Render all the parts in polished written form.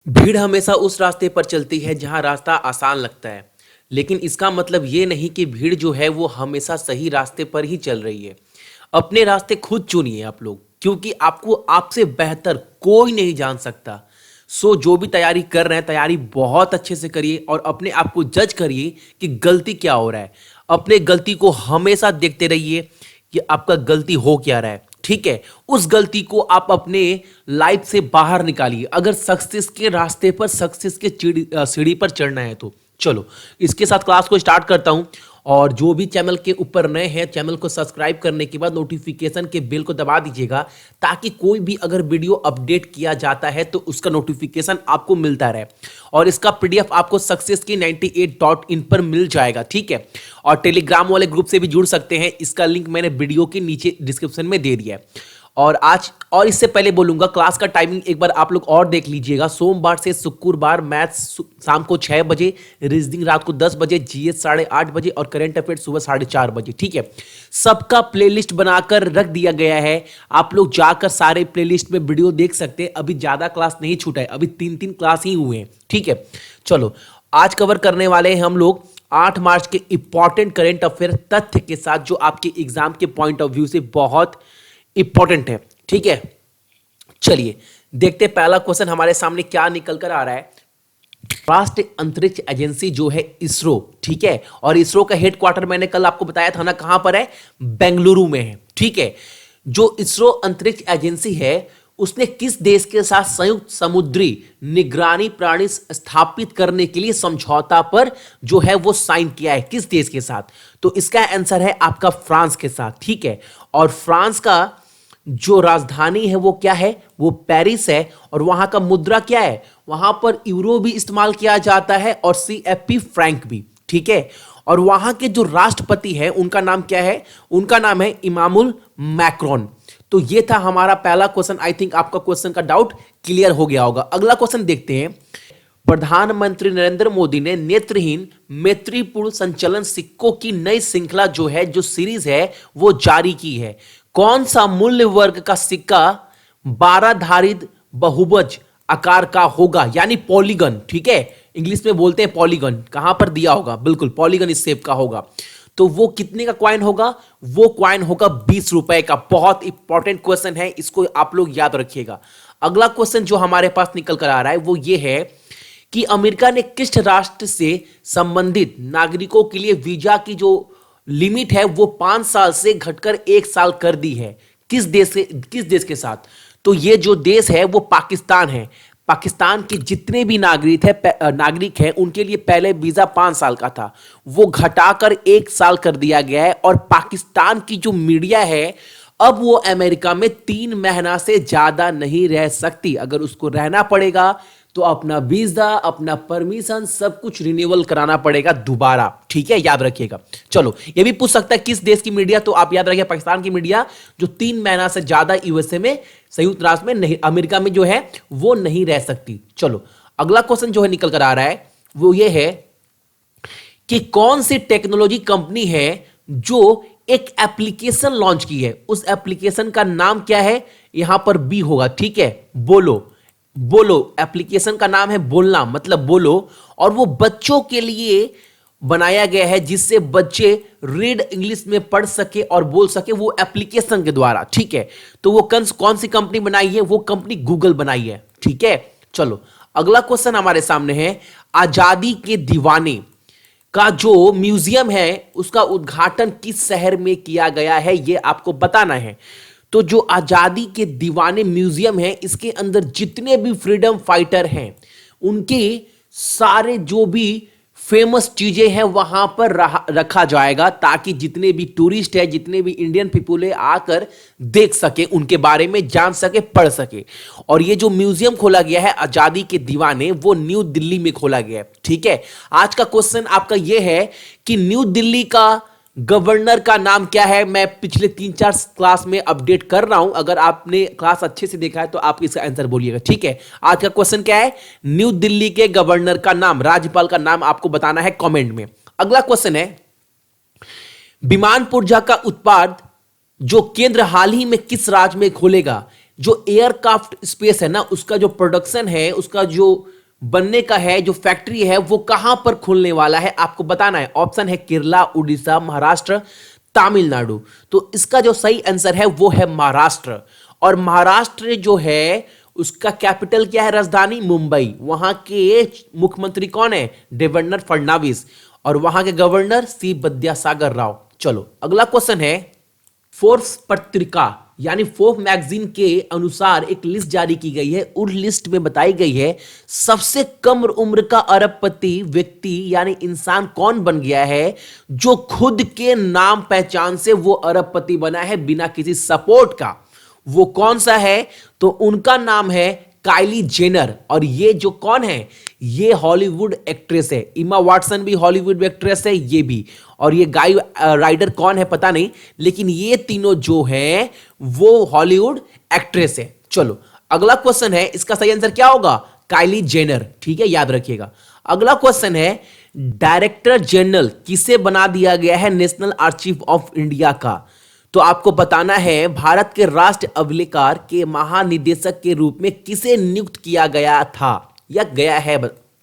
भीड़ हमेशा उस रास्ते पर चलती है जहां रास्ता आसान लगता है। लेकिन इसका मतलब ये नहीं कि भीड़ जो है वो हमेशा सही रास्ते पर ही चल रही है। अपने रास्ते खुद चुनिए आप लोग, क्योंकि आपको आपसे बेहतर कोई नहीं जान सकता। सो जो भी तैयारी कर रहे हैं, तैयारी बहुत अच्छे से करिए और अपने आप को जज करिए कि गलती क्या हो रहा है। अपने गलती को हमेशा देखते रहिए कि आपका गलती हो क्या रहा है। ठीक है, उस गलती को आप अपने लाइफ से बाहर निकालिए अगर सक्सेस के रास्ते पर, सक्सेस के सीढ़ी पर चढ़ना है तो। चलो, इसके साथ क्लास को स्टार्ट करता हूं। और जो भी चैनल के ऊपर नए हैं, चैनल को सब्सक्राइब करने के बाद नोटिफिकेशन के बेल को दबा दीजिएगा, ताकि कोई भी अगर वीडियो अपडेट किया जाता है तो उसका नोटिफिकेशन आपको मिलता रहे। और इसका पीडीएफ आपको सक्सेस की 98.in पर मिल जाएगा। ठीक है, और टेलीग्राम वाले ग्रुप से भी जुड़ सकते हैं, इसका लिंक मैंने वीडियो के नीचे डिस्क्रिप्शन में दे दिया है। और इससे पहले बोलूंगा, क्लास का टाइमिंग एक बार आप लोग और देख लीजिएगा। सोमवार से शुक्रवार मैथ्स शाम को 6 बजे, रीजनिंग रात को 10 बजे, जीएस 8:30 बजे और करंट अफेयर्स सुबह 4:30 बजे। ठीक है, सबका प्लेलिस्ट बनाकर रख दिया गया है, आप लोग जाकर सारे प्लेलिस्ट में वीडियो देख सकते हैं। अभी ज्यादा क्लास नहीं छूटा है, अभी 3 क्लास ही हुए हैं। ठीक है, चलो आज कवर करने वाले हैं हम लोग 8 मार्च के इंपॉर्टेंट करंट अफेयर तथ्य के साथ, जो आपके एग्जाम के पॉइंट ऑफ व्यू से बहुत इंपॉर्टेंट है। ठीक है, चलिए देखते हैं पहला क्वेश्चन हमारे सामने क्या निकल कर आ रहा है। राष्ट्रीय अंतरिक्ष एजेंसी जो है इसरो, ठीक है, और इसरो का हेडक्वार्टर मैंने कल आपको बताया था ना, कहां पर है, बेंगलुरु में है। ठीक है, जो इसरो अंतरिक्ष एजेंसी है उसने किस देश के साथ संयुक्त समुद्री निगरानी प्रणाली स्थापित करने के लिए समझौता पर जो है वो साइन किया है, किस देश के साथ? तो इसका आंसर है आपका फ्रांस के साथ। ठीक है, और फ्रांस का जो राजधानी है वो क्या है, वो पेरिस है। और वहां का मुद्रा क्या है, वहां पर यूरो भी इस्तेमाल किया जाता है और सीएफपी फ्रैंक भी। ठीक है, और वहां के जो राष्ट्रपति है उनका नाम क्या है, उनका नाम है इमामुल मैक्रोन। तो ये था हमारा पहला क्वेश्चन। आई थिंक आपका क्वेश्चन का डाउट क्लियर हो गया होगा। अगला क्वेश्चन देखते हैं। प्रधानमंत्री नरेंद्र मोदी ने नेत्रहीन मैत्रीपूर्ण संचलन सिक्कों की नई श्रृंखला जो है, जो सीरीज है, वो जारी की है। कौन सा मूल्य वर्ग का सिक्का 12 धारित बहुभुज आकार का होगा, यानी पॉलीगन? ठीक है, इंग्लिश में बोलते हैं पॉलीगन। कहां पर दिया होगा, बिल्कुल पॉलीगन इस शेप का होगा। तो वो कितने का क्वाइन होगा, वो क्वाइन होगा 20 रुपए का। बहुत इंपॉर्टेंट क्वेश्चन है, इसको आप लोग याद रखिएगा। अगला क्वेश्चन जो हमारे पास निकल कर आ रहा है वो ये है कि अमेरिका ने किस राष्ट्र से संबंधित नागरिकों के लिए वीजा की जो लिमिट है वो 5 साल से घटकर 1 साल कर दी है। किस देश के साथ? तो ये जो देश है वो पाकिस्तान है। पाकिस्तान के जितने भी नागरिक हैं उनके लिए पहले वीजा 5 साल का था, वो घटाकर 1 साल कर दिया गया है। और पाकिस्तान की जो मीडिया है, अब वो अमेरिका में 3 महीना से ज्यादा नहीं रह सकती। अगर उसको रहना पड़ेगा तो अपना वीजा, अपना परमिशन, सब कुछ रिन्यूअल कराना पड़ेगा दोबारा। ठीक है, याद रखिएगा। चलो, ये भी पूछ सकता है किस देश की मीडिया, तो आप याद रखिए पाकिस्तान की मीडिया, जो 3 महीना से ज्यादा यूएसए में, संयुक्त राष्ट्र में नहीं, अमेरिका में जो है वो नहीं रह सकती। चलो, अगला क्वेश्चन जो है निकल कर आ रहा है वो ये है कि कौन सी टेक्नोलॉजी कंपनी है जो एक एप्लीकेशन लॉन्च की है। उस एप्लीकेशन का नाम क्या है, यहां पर बी होगा। ठीक है, बोलो। बोलो एप्लीकेशन का नाम है, बोलना मतलब बोलो। और वो बच्चों के लिए बनाया गया है, जिससे बच्चे रीड इंग्लिश में पढ़ सके और बोल सके, वो एप्लीकेशन के द्वारा। ठीक है, तो वो कौन सी कंपनी बनाई है, वो कंपनी गूगल बनाई है। ठीक है, चलो अगला क्वेश्चन हमारे सामने है। आजादी के दीवाने का जो म्यूजियम है उसका उद्घाटन किस शहर में किया गया है, ये आपको बताना है। तो जो आजादी के दीवाने म्यूजियम है, इसके अंदर जितने भी फ्रीडम फाइटर हैं उनके सारे जो भी फेमस चीजें हैं वहां पर रखा जाएगा, ताकि जितने भी टूरिस्ट है, जितने भी इंडियन पीपुल है, आकर देख सके, उनके बारे में जान सके, पढ़ सके। और ये जो म्यूजियम खोला गया है आजादी के दीवाने, वो न्यू दिल्ली में खोला गया है। ठीक है, आज का क्वेश्चन आपका यह है कि न्यू दिल्ली का गवर्नर का नाम क्या है। मैं पिछले 3-4 क्लास में अपडेट कर रहा हूं, अगर आपने क्लास अच्छे से देखा है तो आप इसका आंसर बोलिएगा। ठीक है, आज का क्वेश्चन क्या है, न्यू दिल्ली के गवर्नर का नाम, राज्यपाल का नाम आपको बताना है कमेंट में। अगला क्वेश्चन है, विमान पुर्जा का उत्पाद जो केंद्र हाल ही में किस राज्य में खोलेगा, जो एयरक्राफ्ट स्पेस है ना, उसका जो प्रोडक्शन है, उसका जो बनने का है, जो फैक्ट्री है, वो कहां पर खुलने वाला है आपको बताना है। ऑप्शन है केरला, उड़ीसा, महाराष्ट्र, तमिलनाडु। तो इसका जो सही आंसर है वो है महाराष्ट्र। और महाराष्ट्र जो है उसका कैपिटल क्या है, राजधानी मुंबई। वहां के मुख्यमंत्री कौन है, देवेंद्र फडणवीस। और वहां के गवर्नर सी विद्यासागर राव। चलो अगला क्वेश्चन है, फोर्ब्स पत्रिका यानी फोर्ब्स मैगजीन के अनुसार एक लिस्ट जारी की गई है। उस लिस्ट में बताई गई है सबसे कम उम्र का अरबपति व्यक्ति यानी इंसान कौन बन गया है, जो खुद के नाम पहचान से वो अरबपति बना है बिना किसी सपोर्ट का। वो कौन सा है, तो उनका नाम है काइली जेनर। और ये जो कौन है, ये हॉलीवुड एक्ट्रेस है। इमा वाटसन भी हॉलीवुड एक्ट्रेस है, ये भी। और ये गाय राइडर कौन है पता नहीं, लेकिन ये तीनों जो हैं वो हॉलीवुड एक्ट्रेस है। चलो अगला क्वेश्चन है, इसका सही आंसर क्या होगा, काइली जेनर। ठीक है, याद रखिएगा। अगला क्वेश्चन है, डायरेक्टर जनरल किसे बना दिया गया है नेशनल आर्chiव ऑफ इंडिया का। तो आपको बताना है भारत के राष्ट्र अभिलेखागार के महानिदेशक के रूप में किसे नियुक्त किया गया था या गया है।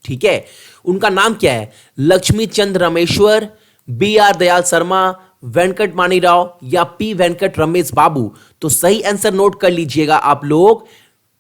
ठीक है, उनका नाम क्या है, लक्ष्मी चंद्र रमेश्वर, बी आर दयाल शर्मा, वेंकट मानी राव या पी वेंकट रमेश बाबू। तो सही आंसर नोट कर लीजिएगा आप लोग,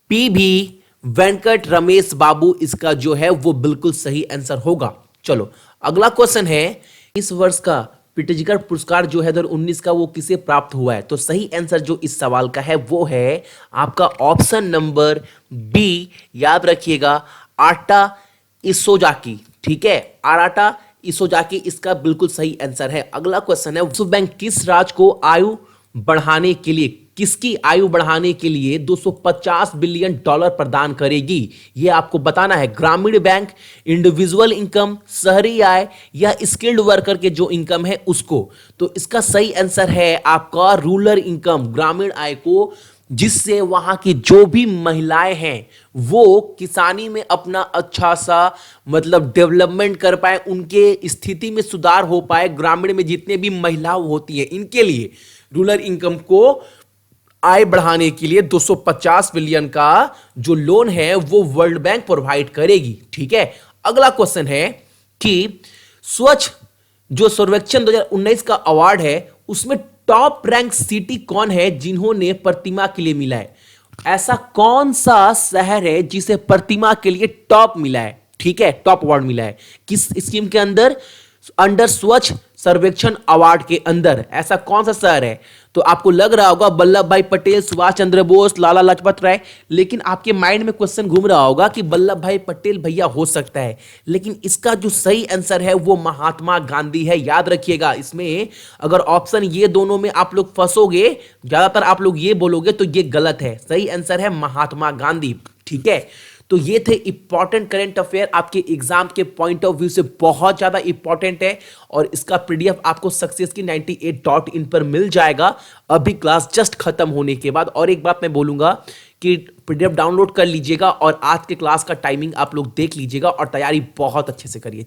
पी भी वेंकट रमेश बाबू इसका जो है वो बिल्कुल सही आंसर होगा। चलो अगला क्वेश्चन है, इस वर्ष का पिटजगर पुरस्कार जो है 2019 का वो किसे प्राप्त हुआ है। तो सही आंसर जो इस सवाल का है वो है आपका ऑप्शन नंबर बी, याद रखिएगा, आटा इसोजाकी। ठीक है, आराटा इसोजाकी इसका बिल्कुल सही आंसर है। अगला क्वेश्चन है, विश्व बैंक किस राज्य को आयु बढ़ाने के लिए, किसकी आयु बढ़ाने के लिए 250 बिलियन डॉलर प्रदान करेगी, यह आपको बताना है। ग्रामीण बैंक, इंडिविजुअल इनकम, शहरी आय या स्किल्ड वर्कर के जो इनकम है उसको। तो इसका सही आंसर है आपका रूरल इनकम, ग्रामीण आय को, जिससे वहां की जो भी महिलाएं हैं वो किसानी में अपना अच्छा सा मतलब डेवलपमेंट कर पाए, उनके स्थिति में सुधार हो पाए। ग्रामीण में जितने भी महिलाएं होती हैं इनके लिए रूरल इनकम को आय बढ़ाने के लिए 250 बिलियन का जो लोन है वो वर्ल्ड बैंक प्रोवाइड करेगी। ठीक है, अगला क्वेश्चन है कि स्वच्छ जो सर्वेक्षण 2019 का अवार्ड है उसमें टॉप रैंक सिटी कौन है जिन्होंने प्रतिमा के लिए मिला है। ऐसा कौन सा शहर है जिसे प्रतिमा के लिए टॉप मिला है। ठीक है, टॉप अवार्ड मिला है किस स्कीम के अंदर, अंडर स्वच्छ सर्वेक्षण अवार्ड के अंदर ऐसा कौन सा शहर है। तो आपको लग रहा होगा वल्लभ भाई पटेल, सुभाष चंद्र बोस, लाला लाजपत राय, लेकिन आपके माइंड में क्वेश्चन घूम रहा होगा कि वल्लभ भाई पटेल भैया हो सकता है, लेकिन इसका जो सही आंसर है वो महात्मा गांधी है। याद रखिएगा, इसमें अगर ऑप्शन ये दोनों में आप लोग फंसोगे, ज्यादातर आप लोग ये बोलोगे तो ये गलत है। सही आंसर है महात्मा गांधी। ठीक है, तो ये थे इंपॉर्टेंट करंट अफेयर, आपके एग्जाम के पॉइंट ऑफ व्यू से बहुत ज्यादा इंपॉर्टेंट है। और इसका पीडीएफ आपको सक्सेस की 98.in पर मिल जाएगा अभी क्लास जस्ट खत्म होने के बाद। और एक बात मैं बोलूंगा कि पीडीएफ डाउनलोड कर लीजिएगा और आज के क्लास का टाइमिंग आप लोग देख लीजिएगा और तैयारी बहुत अच्छे से करिए।